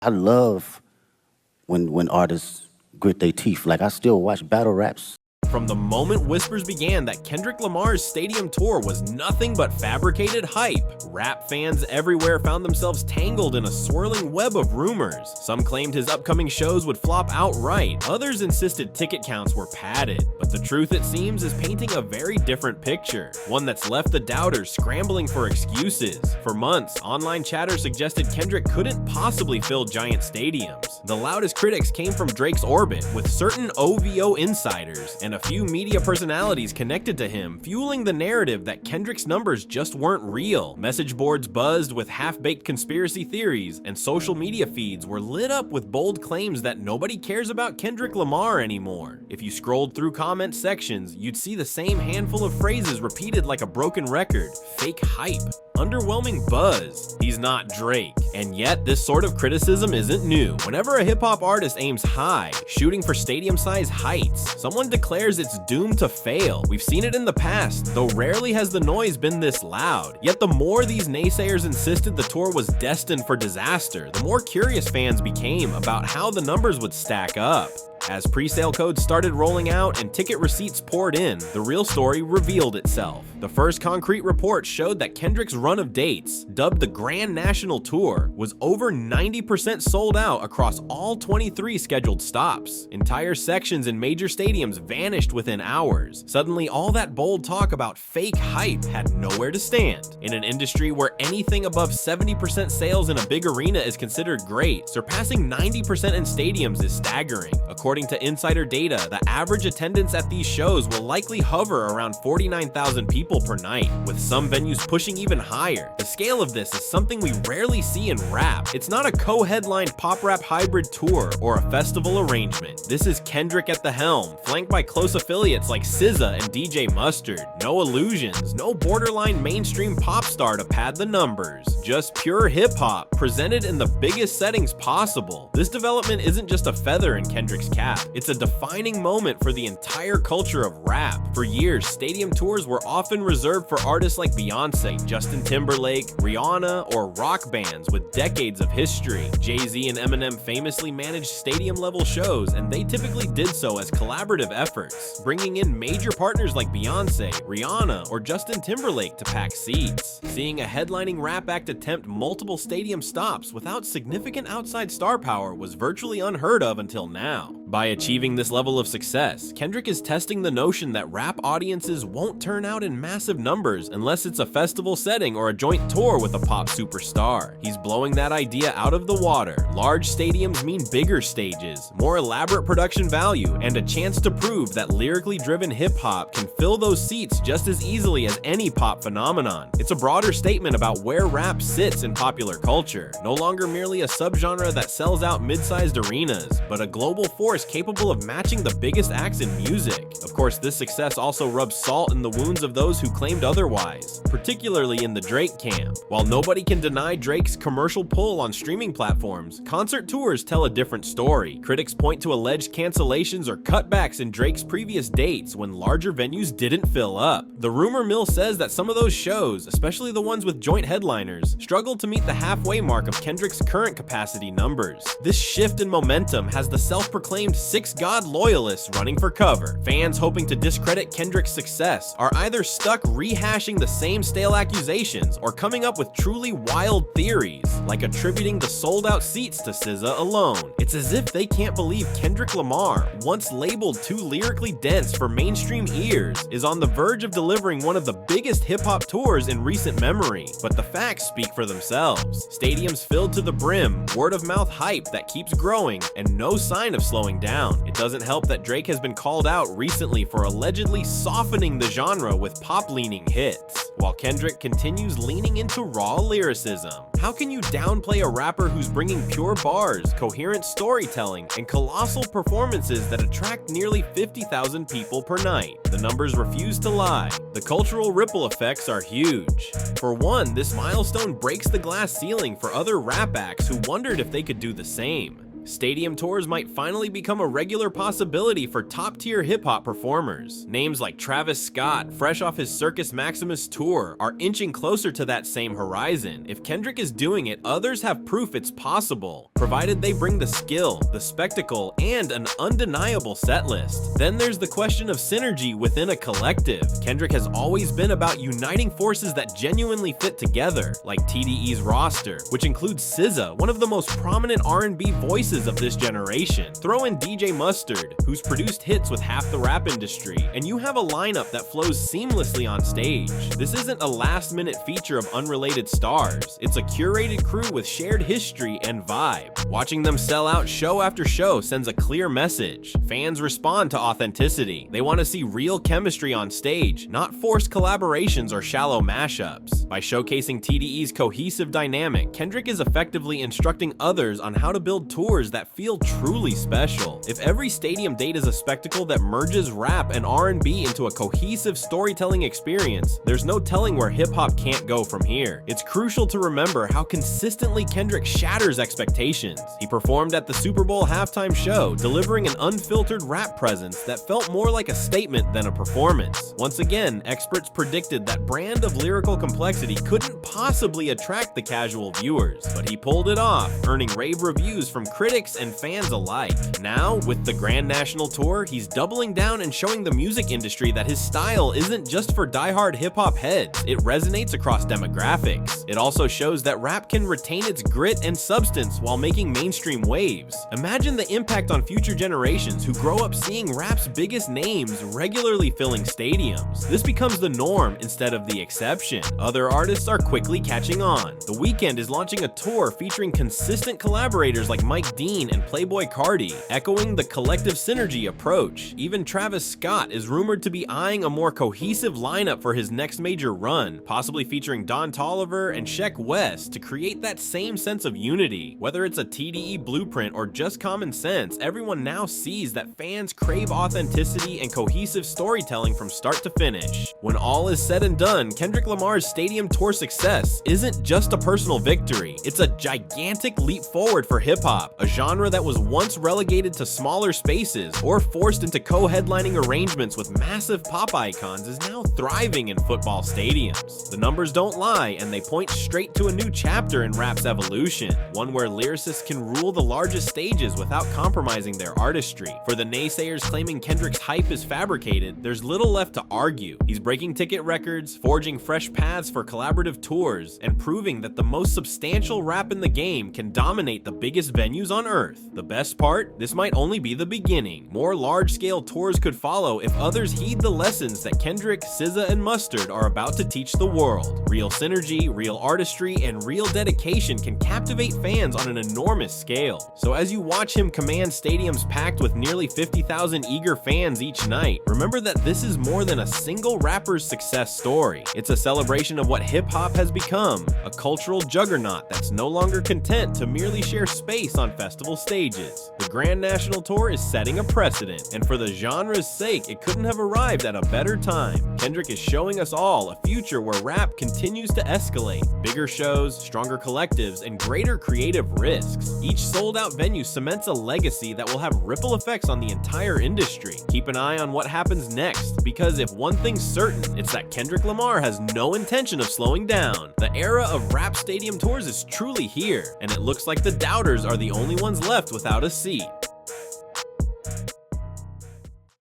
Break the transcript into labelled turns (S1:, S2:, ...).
S1: I love when artists grit their teeth. Like, I still watch battle raps.
S2: From the moment whispers began that Kendrick Lamar's stadium tour was nothing but fabricated hype, rap fans everywhere found themselves tangled in a swirling web of rumors. Some claimed his upcoming shows would flop outright, others insisted ticket counts were padded. But the truth, it seems, is painting a very different picture, one that's left the doubters scrambling for excuses. For months, online chatter suggested Kendrick couldn't possibly fill giant stadiums. The loudest critics came from Drake's orbit, with certain OVO insiders and a few media personalities connected to him, fueling the narrative that Kendrick's numbers just weren't real. Message boards buzzed with half-baked conspiracy theories, and social media feeds were lit up with bold claims that nobody cares about Kendrick Lamar anymore. If you scrolled through comment sections, you'd see the same handful of phrases repeated like a broken record. Fake hype. Underwhelming buzz. He's not Drake. And yet, this sort of criticism isn't new. Whenever a hip-hop artist aims high, shooting for stadium-size heights, someone declares it's doomed to fail. We've seen it in the past, though rarely has the noise been this loud. Yet the more these naysayers insisted the tour was destined for disaster, the more curious fans became about how the numbers would stack up. As pre-sale codes started rolling out and ticket receipts poured in, the real story revealed itself. The first concrete report showed that Kendrick's run of dates, dubbed the Grand National Tour, was over 90% sold out across all 23 scheduled stops. Entire sections in major stadiums vanished within hours. Suddenly, all that bold talk about fake hype had nowhere to stand. In an industry where anything above 70% sales in a big arena is considered great, surpassing 90% in stadiums is staggering. According to insider data, the average attendance at these shows will likely hover around 49,000 people per night, with some venues pushing even higher. The scale of this is something we rarely see in rap. It's not a co-headlined pop-rap hybrid tour or a festival arrangement. This is Kendrick at the helm, flanked by close affiliates like SZA and DJ Mustard. No illusions, no borderline mainstream pop star to pad the numbers. Just pure hip-hop, presented in the biggest settings possible. This development isn't just a feather in Kendrick's cap. It's a defining moment for the entire culture of rap. For years, stadium tours were often reserved for artists like Beyonce, Justin Timberlake, Rihanna, or rock bands with decades of history. Jay-Z and Eminem famously managed stadium-level shows, and they typically did so as collaborative efforts, bringing in major partners like Beyonce, Rihanna, or Justin Timberlake to pack seats. Seeing a headlining rap act attempt multiple stadium stops without significant outside star power was virtually unheard of until now. By achieving this level of success, Kendrick is testing the notion that rap audiences won't turn out in massive numbers unless it's a festival setting or a joint tour with a pop superstar. He's blowing that idea out of the water. Large stadiums mean bigger stages, more elaborate production value, and a chance to prove that lyrically driven hip-hop can fill those seats just as easily as any pop phenomenon. It's a broader statement about where rap sits in popular culture, no longer merely a subgenre that sells out mid-sized arenas, but a global force capable of matching the biggest acts in music. Of course, this success also rubs salt in the wounds of those who claimed otherwise, particularly in the Drake camp. While nobody can deny Drake's commercial pull on streaming platforms, concert tours tell a different story. Critics point to alleged cancellations or cutbacks in Drake's previous dates when larger venues didn't fill up. The rumor mill says that some of those shows, especially the ones with joint headliners, struggled to meet the halfway mark of Kendrick's current capacity numbers. This shift in momentum has the self-proclaimed Six God loyalists running for cover. Fans hoping to discredit Kendrick's success are either stuck rehashing the same stale accusations or coming up with truly wild theories, like attributing the sold-out seats to SZA alone. It's as if they can't believe Kendrick Lamar, once labeled too lyrically dense for mainstream ears, is on the verge of delivering one of the biggest hip-hop tours in recent memory. But the facts speak for themselves. Stadiums filled to the brim, word-of-mouth hype that keeps growing, and no sign of slowing down. It doesn't help that Drake has been called out recently for allegedly softening the genre with pop-leaning hits, while Kendrick continues leaning into raw lyricism. How can you downplay a rapper who's bringing pure bars, coherent storytelling, and colossal performances that attract nearly 50,000 people per night? The numbers refuse to lie. The cultural ripple effects are huge. For one, this milestone breaks the glass ceiling for other rap acts who wondered if they could do the same. Stadium tours might finally become a regular possibility for top-tier hip-hop performers. Names like Travis Scott, fresh off his Circus Maximus tour, are inching closer to that same horizon. If Kendrick is doing it, others have proof it's possible, provided they bring the skill, the spectacle, and an undeniable setlist. Then there's the question of synergy within a collective. Kendrick has always been about uniting forces that genuinely fit together, like TDE's roster, which includes SZA, one of the most prominent R&B voices of this generation. Throw in DJ Mustard, who's produced hits with half the rap industry, and you have a lineup that flows seamlessly on stage. This isn't a last-minute feature of unrelated stars. It's a curated crew with shared history and vibe. Watching them sell out show after show sends a clear message. Fans respond to authenticity. They want to see real chemistry on stage, not forced collaborations or shallow mashups. By showcasing TDE's cohesive dynamic, Kendrick is effectively instructing others on how to build tours that feel truly special. If every stadium date is a spectacle that merges rap and R&B into a cohesive storytelling experience, there's no telling where hip-hop can't go from here. It's crucial to remember how consistently Kendrick shatters expectations. He performed at the Super Bowl halftime show, delivering an unfiltered rap presence that felt more like a statement than a performance. Once again, experts predicted that brand of lyrical complexity couldn't possibly attract the casual viewers, but he pulled it off, earning rave reviews from critics and fans alike. Now, with the Grand National Tour, he's doubling down and showing the music industry that his style isn't just for diehard hip-hop heads, it resonates across demographics. It also shows that rap can retain its grit and substance while making mainstream waves. Imagine the impact on future generations who grow up seeing rap's biggest names regularly filling stadiums. This becomes the norm instead of the exception. Other artists are quickly catching on. The Weeknd is launching a tour featuring consistent collaborators like Mike Dean and Playboi Carti, echoing the collective synergy approach. Even Travis Scott is rumored to be eyeing a more cohesive lineup for his next major run, possibly featuring Don Toliver and Sheck West to create that same sense of unity. Whether it's a TDE blueprint or just common sense, everyone now sees that fans crave authenticity and cohesive storytelling from start to finish. When all is said and done, Kendrick Lamar's stadium tour success isn't just a personal victory, it's a gigantic leap forward for hip-hop, a genre that was once relegated to smaller spaces or forced into co-headlining arrangements with massive pop icons is now thriving in football stadiums. The numbers don't lie, and they point straight to a new chapter in rap's evolution, one where lyricists can rule the largest stages without compromising their artistry. For the naysayers claiming Kendrick's hype is fabricated, there's little left to argue. He's breaking ticket records, forging fresh paths for collaborative tours, and proving that the most substantial rap in the game can dominate the biggest venues on earth. The best part? This might only be the beginning. More large-scale tours could follow if others heed the lessons that Kendrick, SZA, and Mustard are about to teach the world. Real synergy, real artistry, and real dedication can captivate fans on an enormous scale. So as you watch him command stadiums packed with nearly 50,000 eager fans each night, remember that this is more than a single rapper's success story. It's a celebration of what hip-hop has become, a cultural juggernaut that's no longer content to merely share space on festival stages. The Grand National Tour is setting a precedent, and for the genre's sake, it couldn't have arrived at a better time. Kendrick is showing us all a future where rap continues to escalate. Bigger shows, stronger collectives, and greater creative risks. Each sold-out venue cements a legacy that will have ripple effects on the entire industry. Keep an eye on what happens next, because if one thing's certain, it's that Kendrick Lamar has no intention of slowing down. The era of rap stadium tours is truly here, and it looks like the doubters are the only ones left without a seat.